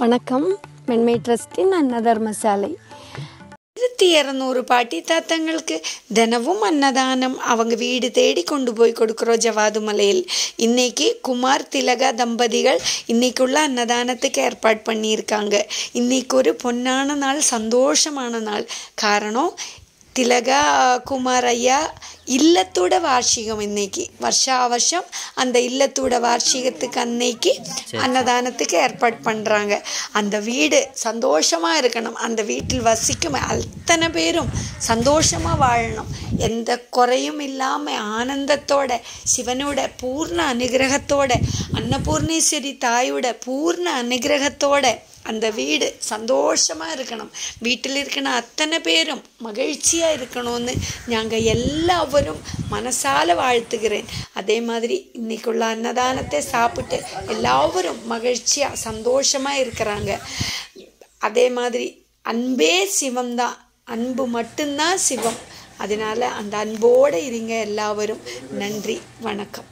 வணக்கம். மென்மை ட்ரஸ்டின் அன்னதர்மசாலை. 1200 பாட்டி தாத்தங்களுக்கு தினமும் அன்னதானம் அவங்க வீடு தேடி கொண்டு போய் கொடுக்குறோம் ஜவாது மலையில். இன்னைக்கு குமார் திலகா தம்பதிகள் இன்னைக்குள்ள அன்னதானத்துக்கு ஏற்பாடு பண்ணியிருக்காங்க. இன்னைக்கு ஒரு பொன்னான நாள், சந்தோஷமான நாள். காரணம், திலகா குமார் ஐயா இல்லத்தோட வார்ஷிகம். இன்னைக்கு வருஷம் அந்த இல்லத்தோட வார்ஷிகத்துக்கு அன்னைக்கு அன்னதானத்துக்கு ஏற்பாடு பண்ணுறாங்க. அந்த வீடு சந்தோஷமாக இருக்கணும், அந்த வீட்டில் வசிக்கும் அத்தனை பேரும் சந்தோஷமாக வாழணும், எந்த குறையும் இல்லாமல் ஆனந்தத்தோட, சிவனோட பூர்ண அனுகிரகத்தோட, அன்னபூர்ணேஸ்வரி தாயோட பூர்ண அனுகிரகத்தோட அந்த வீடு சந்தோஷமாக இருக்கணும். வீட்டில் இருக்கிற அத்தனை பேரும் மகிழ்ச்சியாக இருக்கணும்னு நாங்கள் எல்லாவரும் மனசால வாழ்த்துகிறேன். அதே மாதிரி இன்னைக்குள்ள அன்னதானத்தை சாப்பிட்டு எல்லாவரும் மகிழ்ச்சியாக சந்தோஷமாக இருக்கிறாங்க. அதே மாதிரி அன்பே சிவம்தான், அன்பு மட்டும்தான் சிவம். அதனால அந்த அன்போடு இருங்க எல்லாவரும். நன்றி, வணக்கம்.